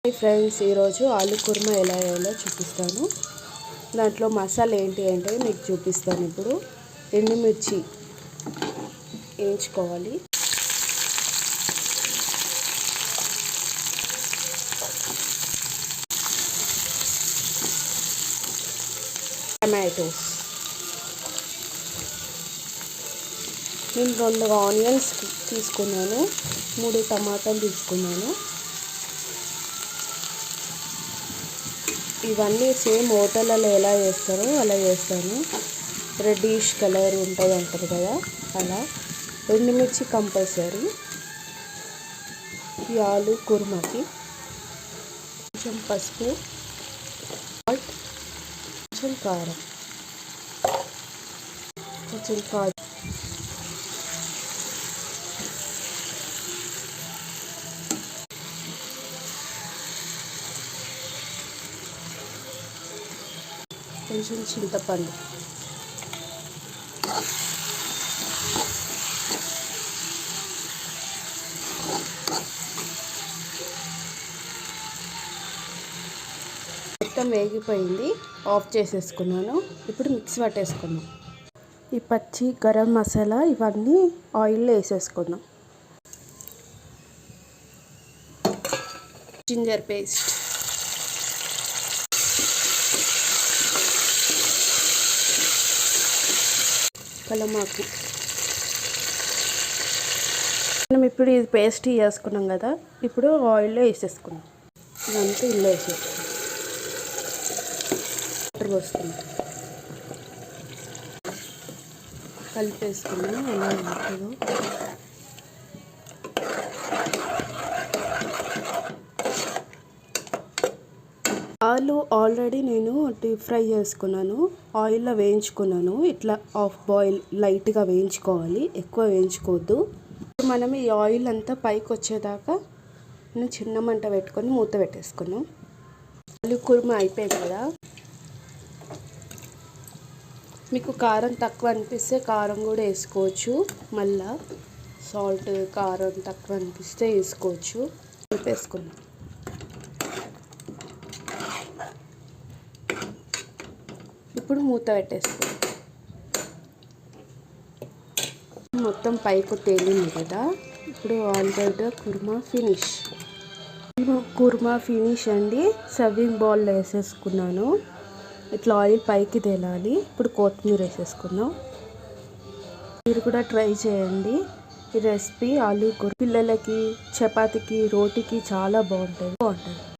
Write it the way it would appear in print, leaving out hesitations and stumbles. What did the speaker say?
Hi friends, ఈరోజు ఆలు కుర్మా ఎలా వేయాలో చూపిస్తాను. దాంట్లో మసాలా ఏంటి అంటే మీకు చూపిస్తాను. ఇప్పుడు ఎండుమిర్చి వేయించుకోవాలి. టమాటోస్, నేను 2 ఆనియన్స్ తీసుకున్నాను, 3 టమాటాలు తీసుకున్నాను. ఇవన్నీ సేమ్ హోటళ్ళలో ఎలా చేస్తారో అలా చేస్తాను. రెడ్డిష్ కలర్ ఉంటుంది అంటారు కదా, అలా. ఎండుమిర్చి కంపల్సరీ ఈ ఆలు కుర్మాకి. కొంచెం పసుపు, సాల్ట్, కొంచెం కారం, కొంచెం కాజు, కొంచెం చింతపండు, మొత్తం వేగిపోయింది, ఆఫ్ చేసేసుకున్నాను. ఇప్పుడు మిక్సీ పట్టేసుకున్నాం. ఈ పచ్చి గరం మసాలా ఇవన్నీ ఆయిల్లో వేసేసుకున్నాం. జింజర్ పేస్ట్, కలమాకు. మనం ఇప్పుడు ఇది పేస్ట్ వేసుకున్నాం కదా, ఇప్పుడు ఆయిల్లో వేసేసుకున్నాం. ఇదంతా ఇల్లు వేసేసుకున్నాం. వాటర్ పోసుకున్నాం, కలిపేసుకున్నాం. ఎలా ఉంటుందో ఆలు ఆల్రెడీ నేను డీప్ ఫ్రై చేసుకున్నాను, ఆయిల్లో వేయించుకున్నాను. ఇట్లా హాఫ్ బాయిల్ లైట్గా వేయించుకోవాలి, ఎక్కువ వేయించుకోవద్దు. మనం ఈ ఆయిల్ అంతా పైకి వచ్చేదాకా నేను చిన్న మంట పెట్టుకొని మూత పెట్టేసుకున్నాం. ఆలు కుర్మా అయిపోయింది కదా. మీకు కారం తక్కువ అనిపిస్తే కారం కూడా వేసుకోవచ్చు. మళ్ళా సాల్ట్, కారం తక్కువ అనిపిస్తే వేసుకోవచ్చు. వేసుకున్నాం. ఇప్పుడు మూత పెట్టేసుకున్నాం. మొత్తం పైకి తేలింది కదా. ఇప్పుడు ఆలుగడ్డ కుర్మా ఫినిష్. కుర్మా ఫినిష్ అండి. సర్వింగ్ బౌల్లో వేసేసుకున్నాను. ఇట్లా ఆయిల్ పైకి తేలాలి. ఇప్పుడు కొత్తిమీర వేసేసుకున్నాం. మీరు కూడా ట్రై చేయండి ఈ రెసిపీ. ఆలు కుర్మా పిల్లలకి, చపాతీకి, రోటీకి చాలా బాగుంటుంది.